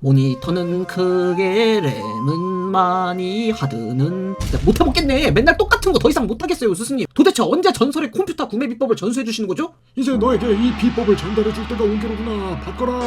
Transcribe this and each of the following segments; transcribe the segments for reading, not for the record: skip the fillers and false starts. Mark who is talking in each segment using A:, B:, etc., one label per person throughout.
A: 모니터는 크게 램은 많이 하드는 진짜 못해먹겠네. 맨날 똑같은 거 더 이상 못하겠어요 스승님. 도대체 언제 전설의 컴퓨터 구매 비법을 전수해주시는 거죠?
B: 이제 너에게 이 비법을 전달해줄 때가 온 게로구나. 바꿔라.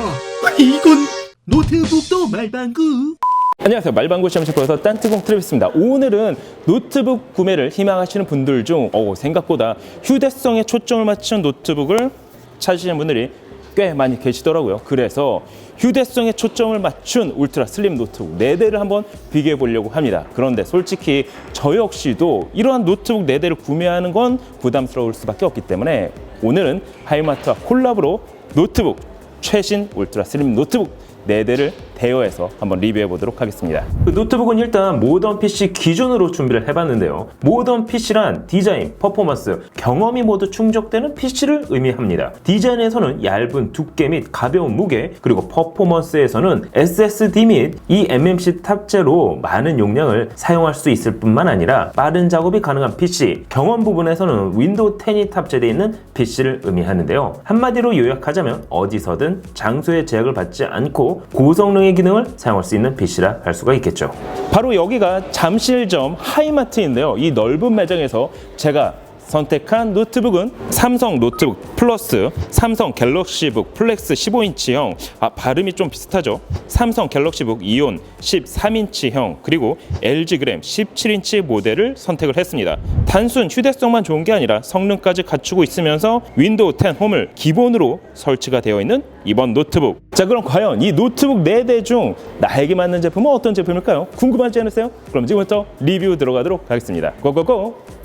A: 이건 노트북도 말방구.
C: 안녕하세요. 말방구 시험체프로서 딴뜨공 트래비스입니다. 오늘은 노트북 구매를 희망하시는 분들 중 생각보다 휴대성에 초점을 맞춘 노트북을 찾으시는 분들이 꽤 많이 계시더라고요. 그래서 휴대성에 초점을 맞춘 울트라 슬림 노트북 4대를 한번 비교해 보려고 합니다. 그런데 솔직히 저 역시도 이러한 노트북 4대를 구매하는 건 부담스러울 수밖에 없기 때문에 오늘은 하이마트와 콜라보로 노트북 최신 울트라 슬림 노트북 4대를 대여해서 한번 리뷰해 보도록 하겠습니다. 그 노트북은 일단 모던 PC 기준으로 준비를 해봤는데요. 모던 PC란 디자인, 퍼포먼스, 경험이 모두 충족되는 PC를 의미합니다. 디자인에서는 얇은 두께 및 가벼운 무게, 그리고 퍼포먼스에서는 SSD 및 eMMC 탑재로 많은 용량을 사용할 수 있을 뿐만 아니라 빠른 작업이 가능한 PC, 경험 부분에서는 윈도우 10이 탑재되어 있는 PC를 의미하는데요. 한마디로 요약하자면 어디서든 장소의 제약을 받지 않고 고성능의 기능을 사용할 수 있는 PC라 할 수가 있겠죠. 바로 여기가 잠실점 하이마트인데요. 이 넓은 매장에서 제가 선택한 노트북은 삼성 노트북 플러스, 삼성 갤럭시북 플렉스 15인치형, 발음이 좀 비슷하죠. 삼성 갤럭시북 이온 13인치형, 그리고 LG 그램 17인치 모델을 선택을 했습니다. 단순 휴대성만 좋은 게 아니라 성능까지 갖추고 있으면서 윈도우 10 홈을 기본으로 설치가 되어 있는 이번 노트북. 자, 그럼 과연 이 노트북 4대 중 나에게 맞는 제품은 어떤 제품일까요? 궁금하지 않으세요? 그럼 지금부터 리뷰 들어가도록 하겠습니다. 고고고!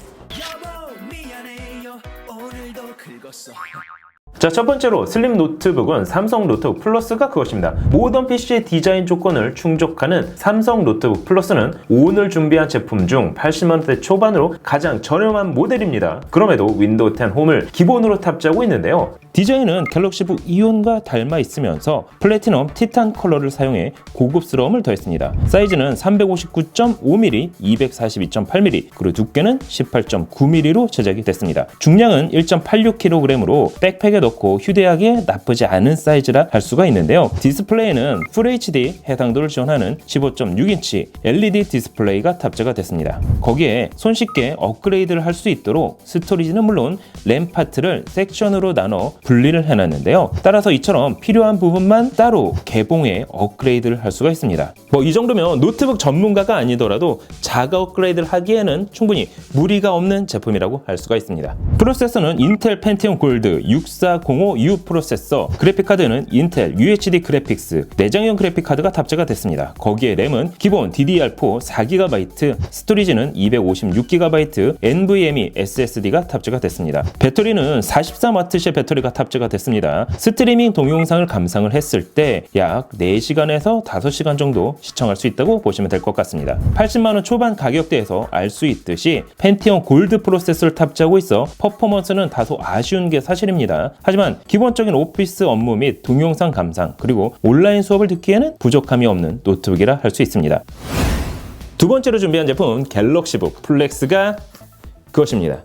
C: 자, 첫 번째로 슬림 노트북은 삼성 노트북 플러스가 그것입니다. 모던 PC의 디자인 조건을 충족하는 삼성 노트북 플러스는 오늘 준비한 제품 중 80만원대 초반으로 가장 저렴한 모델입니다. 그럼에도 윈도우 10 홈을 기본으로 탑재하고 있는데요. 디자인은 갤럭시북 이온과 닮아 있으면서 플래티넘 티탄 컬러를 사용해 고급스러움을 더했습니다. 사이즈는 359.5mm, 242.8mm, 그리고 두께는 18.9mm로 제작이 됐습니다. 중량은 1.86kg으로 백팩에 넣고 휴대하기에 나쁘지 않은 사이즈라 할 수가 있는데요. 디스플레이는 FHD 해상도를 지원하는 15.6인치 LED 디스플레이가 탑재가 됐습니다. 거기에 손쉽게 업그레이드를 할 수 있도록 스토리지는 물론 램 파트를 섹션으로 나눠 분리를 해놨는데요. 따라서 이처럼 필요한 부분만 따로 개봉해 업그레이드를 할 수가 있습니다. 이 정도면 노트북 전문가가 아니더라도 자가 업그레이드를 하기에는 충분히 무리가 없는 제품이라고 할 수가 있습니다. 프로세서는 인텔 펜티엄 골드 6405U 프로세서, 그래픽카드는 인텔 UHD 그래픽스 내장형 그래픽카드가 탑재가 됐습니다. 거기에 램은 기본 DDR4 4GB, 스토리지는 256GB NVMe SSD가 탑재가 됐습니다. 배터리는 43W의 배터리가 탑재가 됐습니다. 스트리밍 동영상을 감상을 했을 때 약 4시간에서 5시간 정도 시청할 수 있다고 보시면 될 것 같습니다. 80만원 초반 가격대에서 알 수 있듯이 펜티엄 골드 프로세서를 탑재하고 있어 퍼포먼스는 다소 아쉬운 게 사실입니다. 하지만 기본적인 오피스 업무 및 동영상 감상, 그리고 온라인 수업을 듣기에는 부족함이 없는 노트북이라 할 수 있습니다. 두 번째로 준비한 제품은 갤럭시북 플렉스가 그것입니다.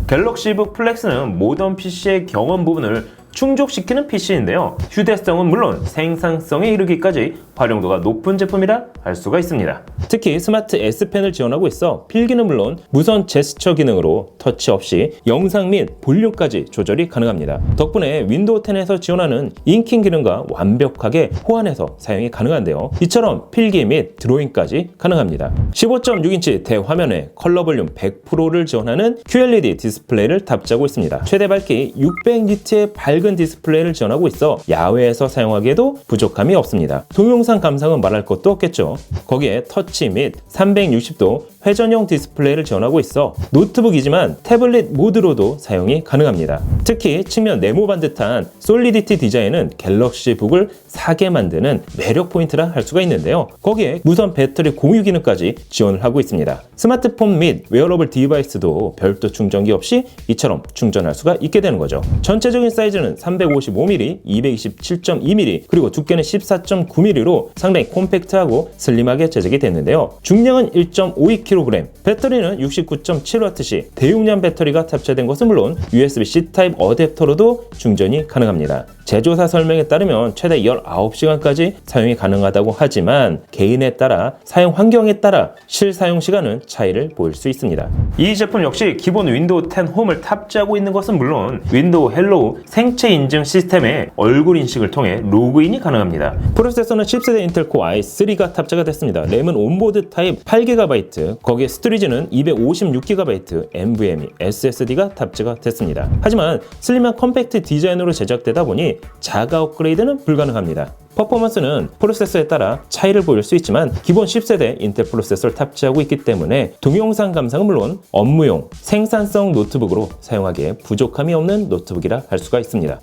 C: 갤럭시북 플렉스는 모던 PC의 경험 부분을 충족시키는 PC인데요. 휴대성은 물론 생산성에 이르기까지 활용도가 높은 제품이라 할 수가 있습니다. 특히 스마트 S펜을 지원하고 있어 필기는 물론 무선 제스처 기능으로 터치 없이 영상 및 볼륨까지 조절이 가능합니다. 덕분에 윈도우 10에서 지원하는 인킹 기능과 완벽하게 호환해서 사용이 가능한데요. 이처럼 필기 및 드로잉까지 가능합니다. 15.6인치 대화면에 컬러 볼륨 100%를 지원하는 QLED 디스플레이를 탑재하고 있습니다. 최대 밝기 600니트의 밝은 디스플레이를 지원하고 있어 야외에서 사용하기에도 부족함이 없습니다. 동영상 감상은 말할 것도 없겠죠. 거기에 터치 및 360도 회전형 디스플레이를 지원하고 있어 노트북이지만 태블릿 모드로도 사용이 가능합니다. 특히 측면 네모반 듯한 솔리디티 디자인은 갤럭시북을 사게 만드는 매력 포인트라 할 수가 있는데요. 거기에 무선 배터리 공유 기능까지 지원을 하고 있습니다. 스마트폰 및 웨어러블 디바이스도 별도 충전기 없이 이처럼 충전할 수가 있게 되는 거죠. 전체적인 사이즈는 사이즈는 355mm, 227.2mm, 그리고 두께는 14.9mm로 상당히 콤팩트하고 슬림하게 제작이 됐는데요. 중량은 1.52kg, 배터리는 69.7W시 대용량 배터리가 탑재된 것은 물론 USB-C 타입 어댑터로도 충전이 가능합니다. 제조사 설명에 따르면 최대 19시간까지 사용이 가능하다고 하지만 개인에 따라 사용 환경에 따라 실사용 시간은 차이를 보일 수 있습니다. 이 제품 역시 기본 윈도우 10 홈을 탑재하고 있는 것은 물론 윈도우 헬로우 생체 인증 시스템의 얼굴 인식을 통해 로그인이 가능합니다. 프로세서는 10세대 인텔 코어 i3가 탑재가 됐습니다. 램은 온보드 타입 8GB, 거기에 스토리지는 256GB, NVMe, SSD가 탑재가 됐습니다. 하지만 슬림한 컴팩트 디자인으로 제작되다 보니 자가 업그레이드는 불가능합니다. 퍼포먼스는 프로세서에 따라 차이를 보일 수 있지만 기본 10세대 인텔 프로세서를 탑재하고 있기 때문에 동영상 감상은 물론 업무용, 생산성 노트북으로 사용하기에 부족함이 없는 노트북이라 할 수가 있습니다.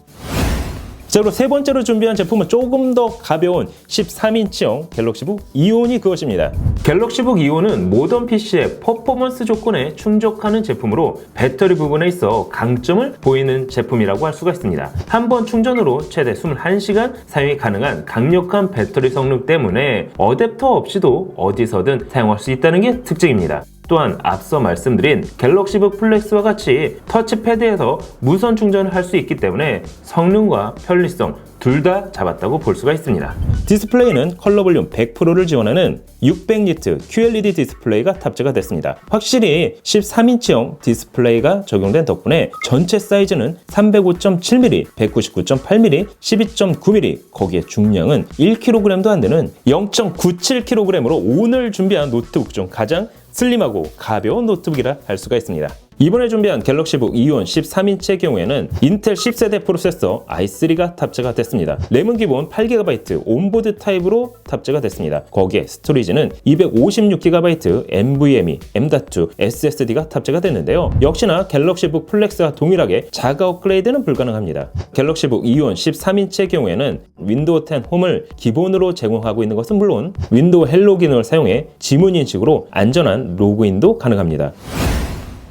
C: 자, 그리고 세 번째로 준비한 제품은 조금 더 가벼운 13인치형 갤럭시북 이온이 그것입니다. 갤럭시북 이온은 모던 PC의 퍼포먼스 조건에 충족하는 제품으로 배터리 부분에 있어 강점을 보이는 제품이라고 할 수가 있습니다. 한 번 충전으로 최대 21시간 사용이 가능한 강력한 배터리 성능 때문에 어댑터 없이도 어디서든 사용할 수 있다는 게 특징입니다. 또한 앞서 말씀드린 갤럭시북 플렉스와 같이 터치패드에서 무선 충전을 할 수 있기 때문에 성능과 편리성 둘 다 잡았다고 볼 수가 있습니다. 디스플레이는 컬러 볼륨 100%를 지원하는 600니트 QLED 디스플레이가 탑재가 됐습니다. 확실히 13인치형 디스플레이가 적용된 덕분에 전체 사이즈는 305.7mm, 199.8mm, 12.9mm, 거기에 중량은 1kg도 안 되는 0.97kg으로 오늘 준비한 노트북 중 가장 슬림하고 가벼운 노트북이라 할 수가 있습니다. 이번에 준비한 갤럭시북 이온 13인치의 경우에는 인텔 10세대 프로세서 i3가 탑재가 됐습니다. 램은 기본 8GB 온보드 타입으로 탑재가 됐습니다. 거기에 스토리지는 256GB NVMe, M.2 SSD가 탑재가 됐는데요. 역시나 갤럭시북 플렉스와 동일하게 자가 업그레이드는 불가능합니다. 갤럭시북 이온 13인치의 경우에는 윈도우 10 홈을 기본으로 제공하고 있는 것은 물론 윈도우 헬로 기능을 사용해 지문 인식으로 안전한 로그인도 가능합니다.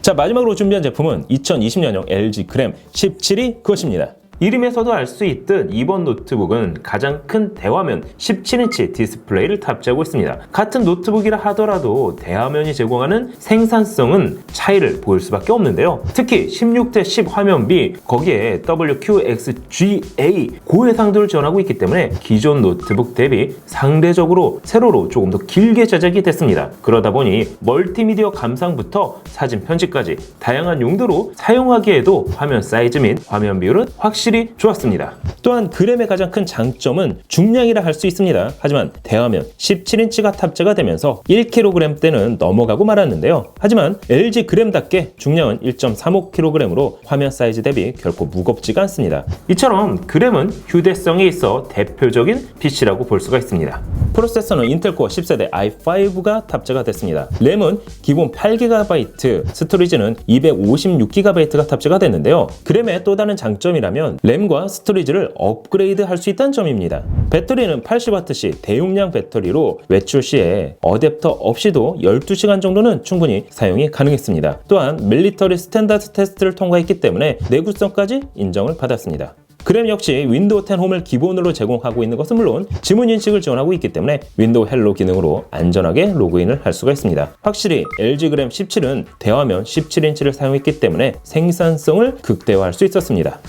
C: 자, 마지막으로 준비한 제품은 2020년형 LG 그램 17이 그것입니다. 이름에서도 알 수 있듯 이번 노트북은 가장 큰 대화면 17인치 디스플레이를 탑재하고 있습니다. 같은 노트북이라 하더라도 대화면이 제공하는 생산성은 차이를 보일 수밖에 없는데요. 특히 16:10 화면비, 거기에 WQXGA 고해상도를 지원하고 있기 때문에 기존 노트북 대비 상대적으로 세로로 조금 더 길게 제작이 됐습니다. 그러다 보니 멀티미디어 감상부터 사진 편집까지 다양한 용도로 사용하기에도 화면 사이즈 및 화면 비율은 확실히 좋았습니다. 또한 그램의 가장 큰 장점은 중량이라 할 수 있습니다. 하지만 대화면 17인치가 탑재가 되면서 1kg대는 넘어가고 말았는데요. 하지만 LG 그램답게 중량은 1.35kg으로 화면 사이즈 대비 결코 무겁지가 않습니다. 이처럼 그램은 휴대성에 있어 대표적인 PC라고 볼 수가 있습니다. 프로세서는 인텔 코어 10세대 i5가 탑재가 됐습니다. 램은 기본 8GB, 스토리지는 256GB가 탑재가 됐는데요. 그램의 또 다른 장점이라면 램과 스토리지를 업그레이드 할 수 있다는 점입니다. 배터리는 80W시 대용량 배터리로 외출 시에 어댑터 없이도 12시간 정도는 충분히 사용이 가능했습니다. 또한 밀리터리 스탠다드 테스트를 통과했기 때문에 내구성까지 인정을 받았습니다. 그램 역시 윈도우 10 홈을 기본으로 제공하고 있는 것은 물론 지문 인식을 지원하고 있기 때문에 윈도우 헬로 기능으로 안전하게 로그인을 할 수가 있습니다. 확실히 LG 그램 17은 대화면 17인치를 사용했기 때문에 생산성을 극대화할 수 있었습니다.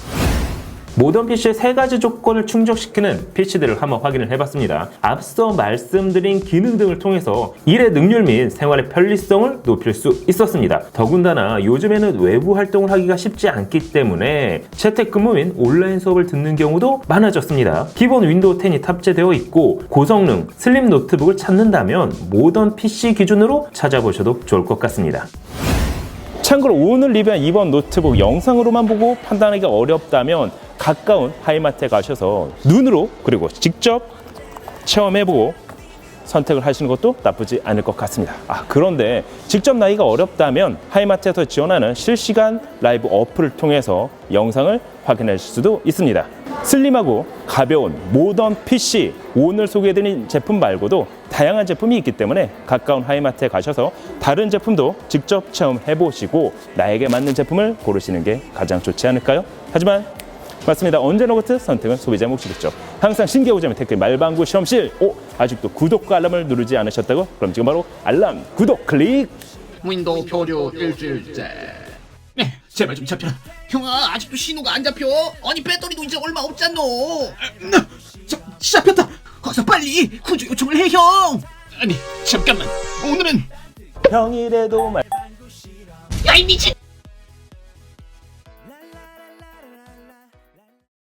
C: 모던 PC의 세 가지 조건을 충족시키는 PC들을 한번 확인을 해봤습니다. 앞서 말씀드린 기능 등을 통해서 일의 능률 및 생활의 편리성을 높일 수 있었습니다. 더군다나 요즘에는 외부 활동을 하기가 쉽지 않기 때문에 재택근무 및 온라인 수업을 듣는 경우도 많아졌습니다. 기본 윈도우 10이 탑재되어 있고 고성능 슬림 노트북을 찾는다면 모던 PC 기준으로 찾아보셔도 좋을 것 같습니다. 참고로 오늘 리뷰한 이번 노트북 영상으로만 보고 판단하기가 어렵다면 가까운 하이마트에 가셔서 눈으로 그리고 직접 체험해보고 선택을 하시는 것도 나쁘지 않을 것 같습니다. 그런데 직접 나기가 어렵다면 하이마트에서 지원하는 실시간 라이브 어플을 통해서 영상을 확인하실 수도 있습니다. 슬림하고 가벼운 모던 PC, 오늘 소개해드린 제품 말고도 다양한 제품이 있기 때문에 가까운 하이마트에 가셔서 다른 제품도 직접 체험해보시고 나에게 맞는 제품을 고르시는 게 가장 좋지 않을까요? 하지만
D: 맞습니다. 언제나 같은 선택은 소비자 몫이겠죠. 항상 신기해 오자면 댓글 말방구 실험실. 아직도 구독과 알람을 누르지 않으셨다고? 그럼 지금 바로 알람, 구독 클릭.
A: 윈도우 표류 일주일째. 네, 제발 좀 잡혀라. 형아, 아직도 신호가 안 잡혀. 아니, 배터리도 이제 얼마 없잖아. 잡혔다. 어서 빨리 구조 요청을 해, 형. 아니, 잠깐만. 오늘은
D: 평일에도 말.
A: 야, 이 미친.